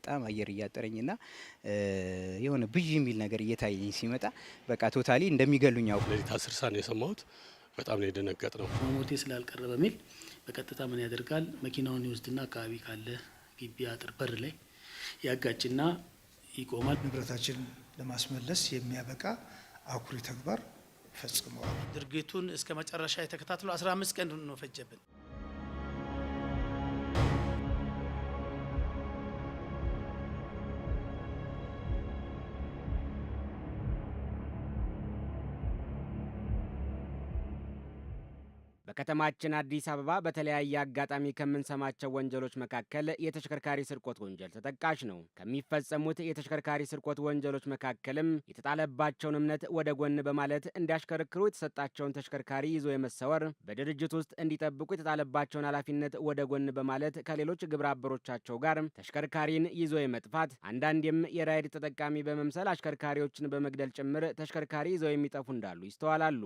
በጣም አየር እያጠረኝና የሆነ ብዥ የሚል ነገር እየታየኝ ሲመጣ በቃ ቶታሊ እንደሚገሉኝ አውቅ ለሊት 10 ሰዓት ነው የሰማሁት። በጣም ነው የደነገጥነው። ሞቴ ስላልቀረ በሚል በቀጥታ ምን ያደርጋል መኪናውን ይወስድና አካባቢ ካለ ግቢ አጥር በር ላይ ያጋጭና ይቆማል። ንብረታችን ለማስመለስ የሚያበቃ አኩሪ ተግባር ፈጽመዋል። ድርጊቱን እስከ መጨረሻ የተከታተሉ 15 ቀን ነው ፈጀብን። በከተማችን አዲስ አበባ በተለያየ አጋጣሚ ከምንሰማቸው ወንጀሎች መካከል የተሽከርካሪ ስርቆት ወንጀል ተጠቃሽ ነው። ከሚፈጸሙት የተሽከርካሪ ስርቆት ወንጀሎች መካከልም የተጣለባቸውን እምነት ወደ ጎን በማለት እንዲያሽከረክሩ የተሰጣቸውን ተሽከርካሪ ይዞ የመሰወር፣ በድርጅት ውስጥ እንዲጠብቁ የተጣለባቸውን ኃላፊነት ወደ ጎን በማለት ከሌሎች ግብረ አበሮቻቸው ጋር ተሽከርካሪን ይዞ የመጥፋት፣ አንዳንዴም የራይድ ተጠቃሚ በመምሰል አሽከርካሪዎችን በመግደል ጭምር ተሽከርካሪ ይዘው የሚጠፉ እንዳሉ ይስተዋላሉ።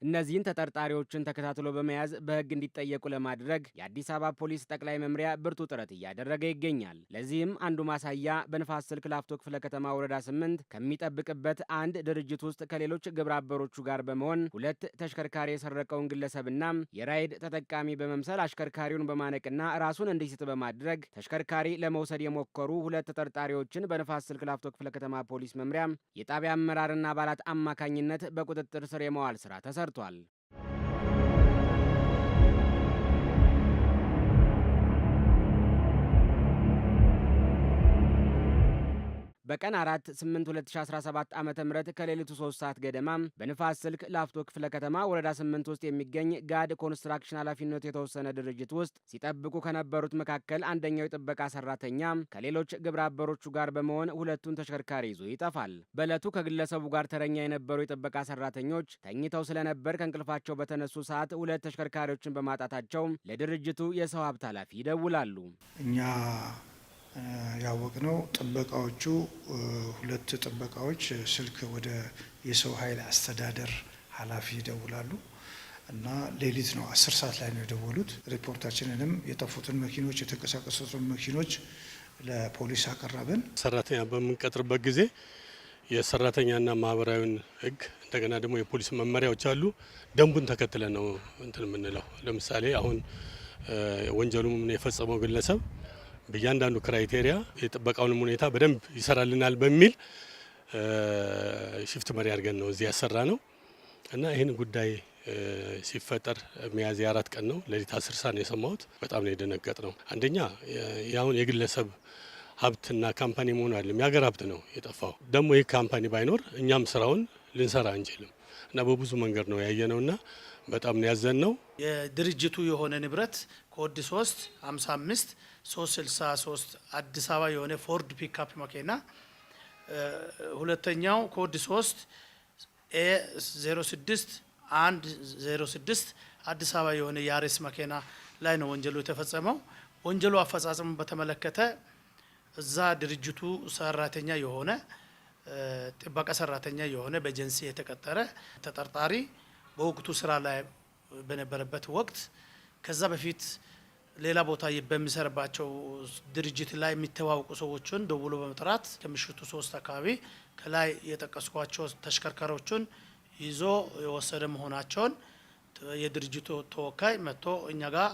እነዚህን ተጠርጣሪዎችን ተከታትሎ በመያዝ በሕግ እንዲጠየቁ ለማድረግ የአዲስ አበባ ፖሊስ ጠቅላይ መምሪያ ብርቱ ጥረት እያደረገ ይገኛል። ለዚህም አንዱ ማሳያ በንፋስ ስልክ ላፍቶ ክፍለ ከተማ ወረዳ 8 ከሚጠብቅበት አንድ ድርጅት ውስጥ ከሌሎች ግብረ አበሮቹ ጋር በመሆን 2 ተሽከርካሪ የሰረቀውን ግለሰብና የራይድ ተጠቃሚ በመምሰል አሽከርካሪውን በማነቅና ራሱን እንዲስት በማድረግ ተሽከርካሪ ለመውሰድ የሞከሩ 2 ተጠርጣሪዎችን በንፋስ ስልክ ላፍቶ ክፍለ ከተማ ፖሊስ መምሪያ የጣቢያ አመራርና አባላት አማካኝነት በቁጥጥር ስር የመዋል ስራ ተሰርቷል። በቀን 4/8/2017 ዓ.ም ከሌሊቱ 3 ሰዓት ገደማ በንፋስ ስልክ ላፍቶ ክፍለ ከተማ ወረዳ 8 ውስጥ የሚገኝ ጋድ ኮንስትራክሽን ኃላፊነቱ የተወሰነ ድርጅት ውስጥ ሲጠብቁ ከነበሩት መካከል አንደኛው የጥበቃ ሰራተኛ ከሌሎች ግብረ አበሮቹ ጋር በመሆን 2ቱን ተሽከርካሪ ይዞ ይጠፋል። በዕለቱ ከግለሰቡ ጋር ተረኛ የነበሩ የጥበቃ ሰራተኞች ተኝተው ስለነበር ከእንቅልፋቸው በተነሱ ሰዓት 2 ተሽከርካሪዎችን በማጣታቸው ለድርጅቱ የሰው ሀብት ኃላፊ ይደውላሉ። እኛ ያወቅነው ጥበቃዎቹ 2 ጥበቃዎች ስልክ ወደ የሰው ኃይል አስተዳደር ኃላፊ ይደውላሉ እና ሌሊት ነው 10 ሰዓት ላይ ነው የደወሉት። ሪፖርታችንንም የጠፉትን መኪኖች የተንቀሳቀሱትን መኪኖች ለፖሊስ አቀረብን። ሰራተኛ በምንቀጥርበት ጊዜ የሰራተኛና ማህበራዊን ሕግ እንደገና ደግሞ የፖሊስ መመሪያዎች አሉ። ደንቡን ተከትለን ነው እንትን የምንለው። ለምሳሌ አሁን ወንጀሉን የፈጸመው ግለሰብ በእያንዳንዱ ክራይቴሪያ የጥበቃውን ሁኔታ በደንብ ይሰራልናል በሚል ሽፍት መሪ አድርገን ነው እዚህ ያሰራ ነው እና ይህን ጉዳይ ሲፈጠር ሚያዝያ 4 ቀን ነው ለሊት 10 ሰዓት ነው የሰማሁት። በጣም ነው የደነገጥነው። አንደኛ ያሁን የግለሰብ ሀብትና ካምፓኒ መሆኑ አይደለም፣ የሀገር ሀብት ነው የጠፋው። ደግሞ ይህ ካምፓኒ ባይኖር እኛም ስራውን ልንሰራ አንችልም እና በብዙ መንገድ ነው ያየነውና በጣም ነው ያዘንነው። የድርጅቱ የሆነ ንብረት ኮድ 355 363 አዲስ አበባ የሆነ ፎርድ ፒክአፕ መኪና፣ ሁለተኛው ኮድ 3 A06 106 አዲስ አበባ የሆነ ያሬስ መኪና ላይ ነው ወንጀሉ የተፈጸመው። ወንጀሉ አፈጻጸም በተመለከተ እዛ ድርጅቱ ሰራተኛ የሆነ ጥበቃ ሰራተኛ የሆነ በኤጀንሲ የተቀጠረ ተጠርጣሪ በወቅቱ ስራ ላይ በነበረበት ወቅት ከዛ በፊት ሌላ ቦታ በሚሰራባቸው ድርጅት ላይ የሚተዋወቁ ሰዎችን ደውሎ በመጥራት ከምሽቱ 3 አካባቢ ከላይ የጠቀስኳቸው ተሽከርካሪዎችን ይዞ የወሰደ መሆናቸውን የድርጅቱ ተወካይ መጥቶ እኛ ጋር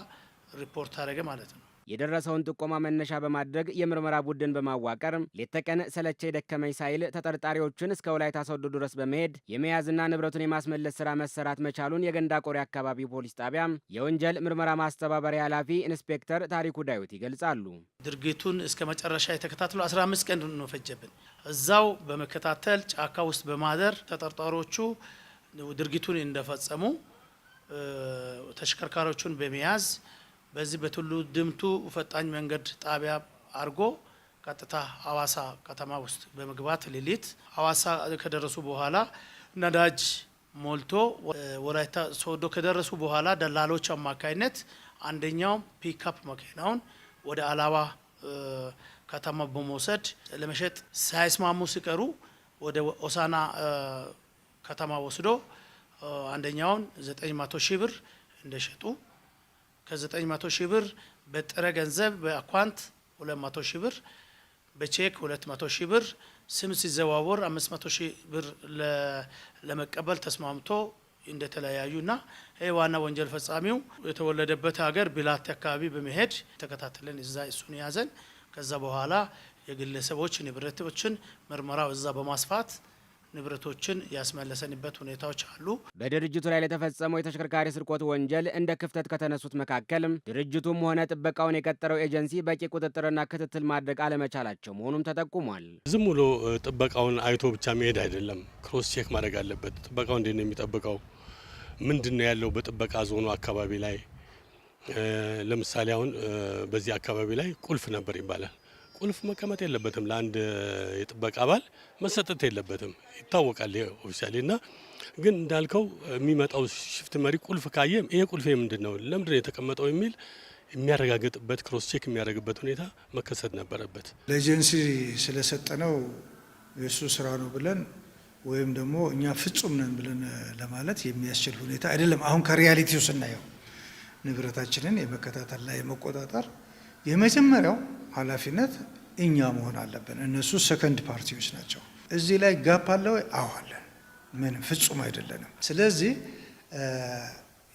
ሪፖርት አደረገ ማለት ነው። የደረሰውን ጥቆማ መነሻ በማድረግ የምርመራ ቡድን በማዋቀር ሌት ተቀን ሰለቸኝ ደከመኝ ሳይል ተጠርጣሪዎችን እስከ ወላይታ ሶዶ ድረስ በመሄድ የመያዝና ንብረቱን የማስመለስ ስራ መሰራት መቻሉን የገንዳ ቆሬ አካባቢ ፖሊስ ጣቢያ የወንጀል ምርመራ ማስተባበሪያ ኃላፊ ኢንስፔክተር ታሪኩ ዳዊት ይገልጻሉ። ድርጊቱን እስከ መጨረሻ የተከታተሉ 15 ቀን ነው ፈጀብን። እዛው በመከታተል ጫካ ውስጥ በማደር ተጠርጣሪዎቹ ድርጊቱን እንደፈጸሙ ተሽከርካሪዎቹን በመያዝ በዚህ በቱሉ ድምቱ ፈጣኝ መንገድ ጣቢያ አርጎ ቀጥታ ሐዋሳ ከተማ ውስጥ በመግባት ሌሊት ሐዋሳ ከደረሱ በኋላ ነዳጅ ሞልቶ ወላይታ ሶዶ ከደረሱ በኋላ ደላሎች አማካይነት አንደኛው ፒክአፕ መኪናውን ወደ አላባ ከተማ በመውሰድ ለመሸጥ ሳይስማሙ ሲቀሩ ወደ ሆሳዕና ከተማ ወስዶ አንደኛውን 900 ሺህ ብር እንደሸጡ ከ900 ሺህ ብር በጥሬ ገንዘብ በአካውንት 200 ሺህ ብር በቼክ 200 ሺህ ብር ስም ሲዘዋወር 500 ሺህ ብር ለመቀበል ተስማምቶ እንደተለያዩና ዋና ወንጀል ፈጻሚው የተወለደበት ሀገር ቢላቴ አካባቢ በመሄድ ተከታተለን እዛ እሱን ያዘን። ከዛ በኋላ የግለሰቦች ንብረቶችን ምርመራው እዛ በማስፋት ንብረቶችን ያስመለሰንበት ሁኔታዎች አሉ። በድርጅቱ ላይ ለተፈጸመው የተሽከርካሪ ስርቆት ወንጀል እንደ ክፍተት ከተነሱት መካከል ድርጅቱም ሆነ ጥበቃውን የቀጠረው ኤጀንሲ በቂ ቁጥጥርና ክትትል ማድረግ አለመቻላቸው መሆኑም ተጠቁሟል። ዝም ብሎ ጥበቃውን አይቶ ብቻ መሄድ አይደለም፣ ክሮስ ቼክ ማድረግ አለበት። ጥበቃው እንዴት ነው የሚጠብቀው? ምንድነው ያለው በጥበቃ ዞኑ አካባቢ ላይ? ለምሳሌ አሁን በዚህ አካባቢ ላይ ቁልፍ ነበር ይባላል። ቁልፍ መቀመጥ የለበትም፣ ለአንድ የጥበቃ አባል መሰጠት የለበትም፣ ይታወቃል ኦፊሻሊ። እና ግን እንዳልከው የሚመጣው ሽፍት መሪ ቁልፍ ካየ ይሄ ቁልፍ ምንድን ነው ለምንድን ነው የተቀመጠው የሚል የሚያረጋግጥበት ክሮስ ቼክ የሚያደርግበት ሁኔታ መከሰት ነበረበት። ለኤጀንሲ ስለሰጠነው የእሱ ስራ ነው ብለን ወይም ደግሞ እኛ ፍጹም ነን ብለን ለማለት የሚያስችል ሁኔታ አይደለም። አሁን ከሪያሊቲው ስናየው ንብረታችንን የመከታተልና የመቆጣጠር የመጀመሪያው ኃላፊነት እኛ መሆን አለብን። እነሱ ሰከንድ ፓርቲዎች ናቸው። እዚህ ላይ ጋፕ አለ ወይ? አዎ አለን። ምንም ፍጹም አይደለንም። ስለዚህ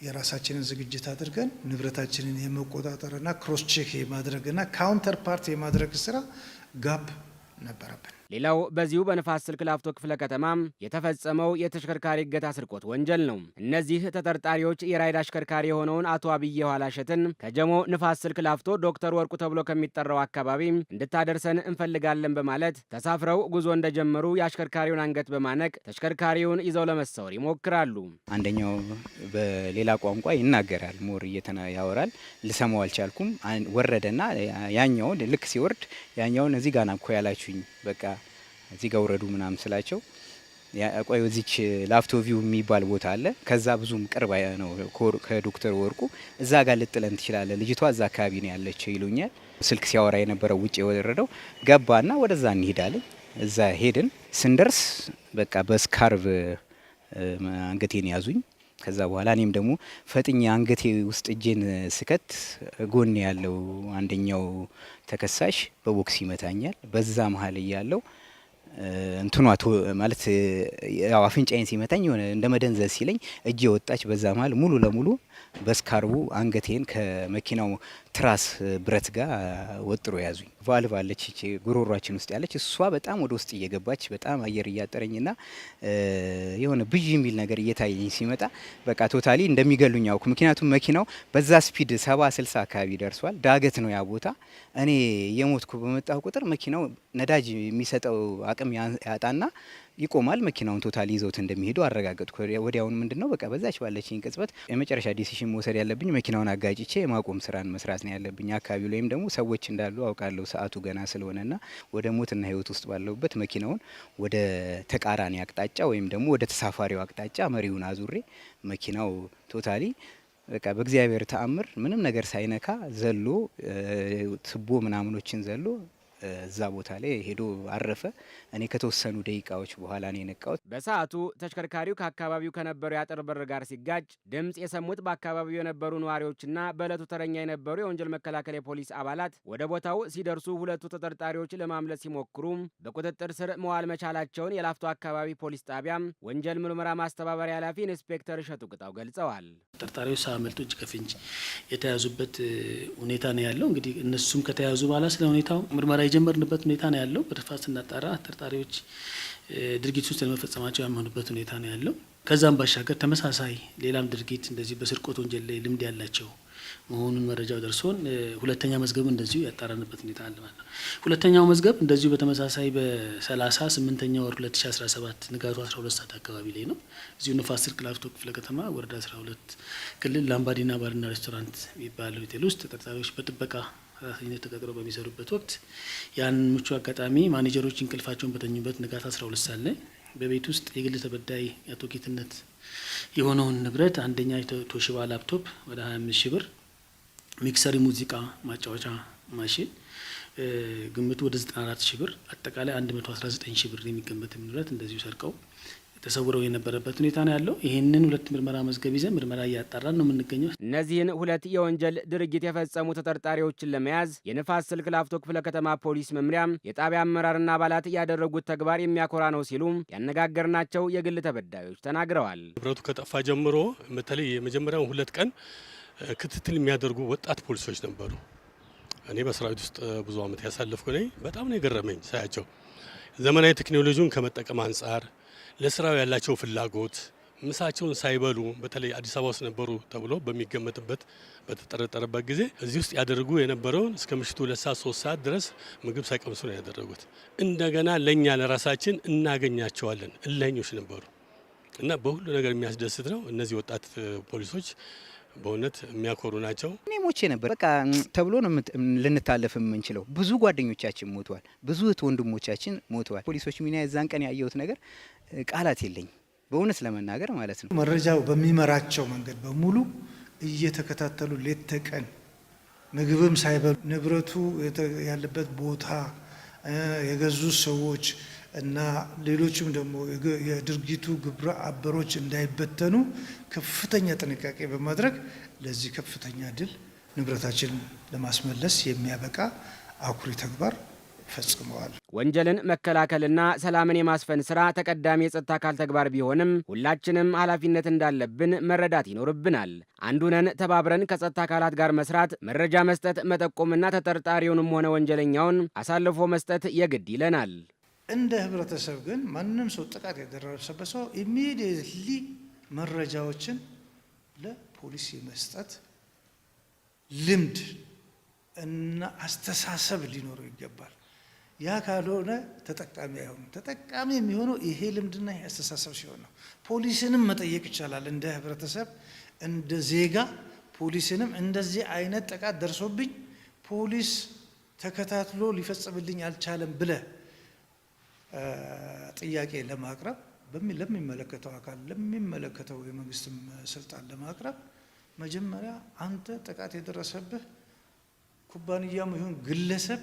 የራሳችንን ዝግጅት አድርገን ንብረታችንን የመቆጣጠርና ክሮስ ቼክ የማድረግና ካውንተር ፓርት የማድረግ ስራ ጋፕ ነበረብን። ሌላው በዚሁ በንፋስ ስልክ ላፍቶ ክፍለ ከተማ የተፈጸመው የተሽከርካሪ እገታ ስርቆት ወንጀል ነው። እነዚህ ተጠርጣሪዎች የራይድ አሽከርካሪ የሆነውን አቶ አብይ የኋላሸትን ከጀሞ ንፋስ ስልክ ላፍቶ ዶክተር ወርቁ ተብሎ ከሚጠራው አካባቢ እንድታደርሰን እንፈልጋለን በማለት ተሳፍረው ጉዞ እንደጀመሩ የአሽከርካሪውን አንገት በማነቅ ተሽከርካሪውን ይዘው ለመሰወር ይሞክራሉ። አንደኛው በሌላ ቋንቋ ይናገራል፣ ሞር ያወራል። ልሰማው አልቻልኩም። ወረደና ያኛውን ልክ ሲወርድ ያኛውን እዚህ ጋር ናኮ ያላችሁኝ በቃ እዚህ ጋር ወረዱ ምናምን ስላቸው ቆይ እዚች ላፍቶ ቪው የሚባል ቦታ አለ፣ ከዛ ብዙም ቅርብ ነው ከዶክተር ወርቁ፣ እዛ ጋር ልጥለን ትችላለህ፣ ልጅቷ እዛ አካባቢ ነው ያለችው ይሉኛል። ስልክ ሲያወራ የነበረው ውጭ የወረደው ገባና ወደዛ እንሄዳለን። እዛ ሄድን። ስንደርስ በቃ በስካርቭ አንገቴን ያዙኝ። ከዛ በኋላ እኔም ደግሞ ፈጥኜ አንገቴ ውስጥ እጄን ስከት ጎን ያለው አንደኛው ተከሳሽ በቦክስ ይመታኛል። በዛ መሀል እያለው እንትኗ ማለት ያው አፍንጫዬን ሲመታኝ የሆነ እንደ መደንዘዝ ሲለኝ እጄ ወጣች። በዛ መሀል ሙሉ ለሙሉ በስካርቡ አንገቴን ከመኪናው ትራስ ብረት ጋር ወጥሮ ያዙኝ። ቫልቭ አለች እቺ ጉሮሯችን ውስጥ ያለች እሷ በጣም ወደ ውስጥ እየገባች በጣም አየር እያጠረኝና የሆነ ብዥ የሚል ነገር እየታየኝ ሲመጣ በቃ ቶታሊ እንደሚገሉኝ አውኩ። ምክንያቱም መኪናው በዛ ስፒድ 70-60 አካባቢ ደርሷል። ዳገት ነው ያ ቦታ። እኔ የሞትኩ በመጣሁ ቁጥር መኪናው ነዳጅ የሚሰጠው አቅም ያጣና ይቆማል። መኪናውን ቶታሊ ይዘውት እንደሚሄዱ አረጋገጥኩ። ወዲያውን ምንድነው በቃ በዛች ባለችኝ ቅጽበት የመጨረሻ ዲሲሽን መውሰድ ያለብኝ መኪናውን አጋጭቼ የማቆም ስራን መስራት ነው ያለብኝ። አካባቢው ላይም ደግሞ ሰዎች እንዳሉ አውቃለሁ። ሰዓቱ ገና ስለሆነና ወደ ሞትና ሕይወት ውስጥ ባለውበት መኪናውን ወደ ተቃራኒ አቅጣጫ ወይም ደግሞ ወደ ተሳፋሪው አቅጣጫ መሪውን አዙሬ መኪናው ቶታሊ በቃ በእግዚአብሔር ተአምር ምንም ነገር ሳይነካ ዘሎ ትቦ ምናምኖችን ዘሎ እዛ ቦታ ላይ ሄዶ አረፈ። እኔ ከተወሰኑ ደቂቃዎች በኋላ ነው የነቃሁት። በሰዓቱ ተሽከርካሪው ከአካባቢው ከነበረው የአጥር በር ጋር ሲጋጭ ድምፅ የሰሙት በአካባቢው የነበሩ ነዋሪዎችና በዕለቱ ተረኛ የነበሩ የወንጀል መከላከል የፖሊስ አባላት ወደ ቦታው ሲደርሱ ሁለቱ ተጠርጣሪዎች ለማምለጥ ሲሞክሩ በቁጥጥር ስር መዋል መቻላቸውን የላፍቶ አካባቢ ፖሊስ ጣቢያ ወንጀል ምርመራ ማስተባበሪያ ኃላፊ ኢንስፔክተር እሸቱ ቅጣው ገልጸዋል። ተጠርጣሪዎች ሳያመልጡ እጅ ከፍንጅ የተያዙበት ሁኔታ ነው ያለው። እንግዲህ እነሱም ከተያዙ በኋላ ስለ ሁኔታው ምርመራ የጀመርንበት ሁኔታ ነው ያለው። በስፋት ስናጣራ ተጠርጣሪዎች ድርጊት ውስጥ ለመፈጸማቸው ያመኑበት ሁኔታ ነው ያለው። ከዛም ባሻገር ተመሳሳይ ሌላም ድርጊት እንደዚህ በስርቆት ወንጀል ላይ ልምድ ያላቸው መሆኑን መረጃው ደርሶን ሁለተኛ መዝገብ እንደዚሁ ያጣራንበት ሁኔታ አለ ማለት ነው። ሁለተኛው መዝገብ እንደዚሁ በተመሳሳይ በ38ኛው ወር 2017 ንጋቱ 12 ሰዓት አካባቢ ላይ ነው። እዚሁ ንፋስ ስልክ ላፍቶ ክፍለ ከተማ ወረዳ 12 ክልል ላምባዲና ባርና ሬስቶራንት የሚባለው ሆቴል ውስጥ ተጠርጣሪዎች በጥበቃ ኃላፊነት ተቀጥረው በሚሰሩበት ወቅት ያን ምቹ አጋጣሚ ማኔጀሮች እንቅልፋቸውን በተኙበት ንጋት 12 ሰዓት ላይ በቤት ውስጥ የግል ተበዳይ አቶ ጌትነት የሆነውን ንብረት አንደኛ ቶሺባ ላፕቶፕ ወደ 25 ሺህ ብር፣ ሚክሰሪ ሙዚቃ ማጫወቻ ማሽን ግምቱ ወደ 94 ሺህ ብር አጠቃላይ 119 ሺህ ብር የሚገመት ንብረት እንደዚሁ ሰርቀው ተሰውረው የነበረበት ሁኔታ ነው ያለው። ይህንን 2 ምርመራ መዝገብ ይዘን ምርመራ እያጣራን ነው የምንገኘው። እነዚህን 2 የወንጀል ድርጊት የፈጸሙ ተጠርጣሪዎችን ለመያዝ የንፋስ ስልክ ላፍቶ ክፍለ ከተማ ፖሊስ መምሪያም የጣቢያ አመራርና አባላት ያደረጉት ተግባር የሚያኮራ ነው ሲሉ ያነጋገርናቸው የግል ተበዳዮች ተናግረዋል። ንብረቱ ከጠፋ ጀምሮ በተለይ የመጀመሪያውን 2 ቀን ክትትል የሚያደርጉ ወጣት ፖሊሶች ነበሩ። እኔ በሰራዊት ውስጥ ብዙ ዓመት ያሳለፍኩ ነኝ። በጣም ነው የገረመኝ ሳያቸው ዘመናዊ ቴክኖሎጂውን ከመጠቀም አንጻር ለስራው ያላቸው ፍላጎት ምሳቸውን ሳይበሉ በተለይ አዲስ አበባ ውስጥ ነበሩ ተብሎ በሚገመትበት በተጠረጠረበት ጊዜ እዚህ ውስጥ ያደርጉ የነበረውን እስከ ምሽቱ 2 ሰዓት 3 ሰዓት ድረስ ምግብ ሳይቀምሱ ነው ያደረጉት። እንደገና ለኛ ለራሳችን እናገኛቸዋለን እልኸኞች ነበሩ እና በሁሉ ነገር የሚያስደስት ነው። እነዚህ ወጣት ፖሊሶች በእውነት የሚያኮሩ ናቸው። እኔ ሞቼ ነበር በቃ ተብሎ ነው ልንታለፍ የምንችለው። ብዙ ጓደኞቻችን ሞተዋል፣ ብዙ ወንድሞቻችን ሞተዋል። ፖሊሶች ሚና የዛን ቀን ያየሁት ነገር ቃላት የለኝ በእውነት ለመናገር ማለት ነው። መረጃው በሚመራቸው መንገድ በሙሉ እየተከታተሉ ሌት ተቀን ምግብም ሳይበሉ ንብረቱ ያለበት ቦታ የገዙ ሰዎች እና ሌሎችም ደግሞ የድርጊቱ ግብረ አበሮች እንዳይበተኑ ከፍተኛ ጥንቃቄ በማድረግ ለዚህ ከፍተኛ ድል ንብረታችንን ለማስመለስ የሚያበቃ አኩሪ ተግባር ፈጽመዋል። ወንጀልን መከላከልና ሰላምን የማስፈን ስራ ተቀዳሚ የጸጥታ አካል ተግባር ቢሆንም ሁላችንም ኃላፊነት እንዳለብን መረዳት ይኖርብናል። አንዱነን ተባብረን ከጸጥታ አካላት ጋር መስራት፣ መረጃ መስጠት፣ መጠቆምና ተጠርጣሪውንም ሆነ ወንጀለኛውን አሳልፎ መስጠት የግድ ይለናል። እንደ ህብረተሰብ ግን ማንም ሰው ጥቃት የደረሰበት ሰው ኢሚዲየትሊ መረጃዎችን ለፖሊስ የመስጠት ልምድ እና አስተሳሰብ ሊኖረው ይገባል። ያ ካልሆነ ተጠቃሚ አይሆንም። ተጠቃሚ የሚሆነው ይሄ ልምድና ይሄ አስተሳሰብ ሲሆን ነው። ፖሊስንም መጠየቅ ይቻላል። እንደ ህብረተሰብ እንደ ዜጋ ፖሊስንም እንደዚህ አይነት ጥቃት ደርሶብኝ ፖሊስ ተከታትሎ ሊፈጽምልኝ አልቻለም ብለ ጥያቄ ለማቅረብ ለሚመለከተው አካል ለሚመለከተው የመንግስትም ስልጣን ለማቅረብ መጀመሪያ አንተ ጥቃት የደረሰብህ ኩባንያም ይሁን ግለሰብ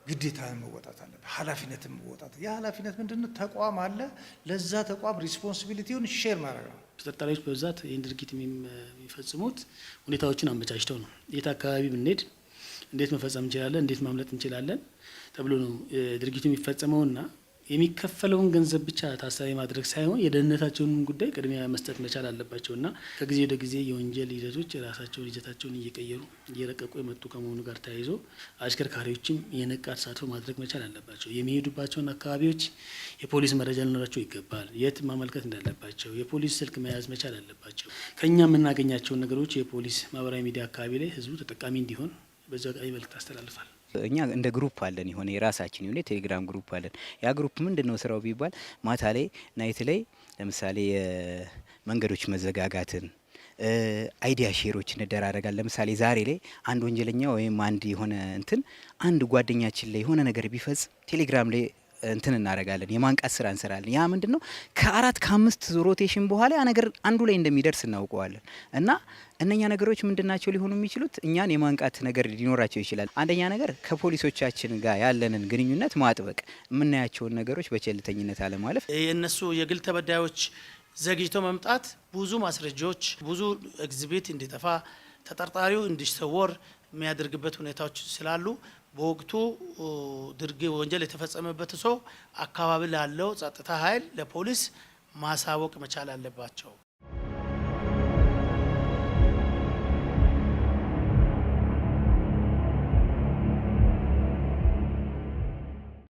ግዴታን መወጣት አለበት፣ ኃላፊነትን መወጣት። ያ ኃላፊነት ምንድነው? ተቋም አለ፣ ለዛ ተቋም ሪስፖንሲቢሊቲውን ሼር ማድረግ ነው። ተጠርጣሪዎች በብዛት ይህን ድርጊት የሚፈጽሙት ሁኔታዎችን አመቻችተው ነው። የት አካባቢ ብንሄድ እንዴት መፈጸም እንችላለን፣ እንዴት ማምለጥ እንችላለን ተብሎ ነው ድርጊቱ የሚፈጸመውና የሚከፈለውን ገንዘብ ብቻ ታሳቢ ማድረግ ሳይሆን የደህንነታቸውን ጉዳይ ቅድሚያ መስጠት መቻል አለባቸውና ከጊዜ ወደ ጊዜ የወንጀል ሂደቶች የራሳቸውን ይዘታቸውን እየቀየሩ እየረቀቁ የመጡ ከመሆኑ ጋር ተያይዞ አሽከርካሪዎችም የነቃ ተሳትፎ ማድረግ መቻል አለባቸው። የሚሄዱባቸውን አካባቢዎች የፖሊስ መረጃ ሊኖራቸው ይገባል። የት ማመልከት እንዳለባቸው የፖሊስ ስልክ መያዝ መቻል አለባቸው። ከኛ የምናገኛቸውን ነገሮች የፖሊስ ማህበራዊ ሚዲያ አካባቢ ላይ ህዝቡ ተጠቃሚ እንዲሆን በዛ ቃይ መልእክት አስተላልፋል። እኛ እንደ ግሩፕ አለን፣ የሆነ የራሳችን የሆነ ቴሌግራም ግሩፕ አለን። ያ ግሩፕ ምንድነው ስራው ቢባል ማታ ላይ ናይት ላይ ለምሳሌ መንገዶች መዘጋጋትን አይዲያ ሼሮች እንደራረጋለን። ለምሳሌ ዛሬ ላይ አንድ ወንጀለኛ ወይም አንድ የሆነ አንድ ጓደኛችን ላይ የሆነ ነገር ቢፈጽም ቴሌግራም ላይ እናረጋለን፣ የማንቃት ስራ እንሰራለን። ያ ምንድነው ከ4 ከ5 ሮቴሽን በኋላ ያ ነገር አንዱ ላይ እንደሚደርስ እናውቀዋለን። እና እነኛ ነገሮች ምንድናቸው ሊሆኑ የሚችሉት እኛን የማንቃት ነገር ሊኖራቸው ይችላል። አንደኛ ነገር ከፖሊሶቻችን ጋር ያለንን ግንኙነት ማጥበቅ፣ የምናያቸውን ነገሮች በቸልተኝነት አለማለፍ። የእነሱ የግል ተበዳዮች ዘግይተው መምጣት ብዙ ማስረጃዎች ብዙ ኤግዚቢት እንዲጠፋ ተጠርጣሪው እንዲሰወር የሚያደርግበት ሁኔታዎች ስላሉ በወቅቱ ወንጀል የተፈጸመበት ሰው አካባቢ ላለው ጸጥታ ኃይል ለፖሊስ ማሳወቅ መቻል አለባቸው።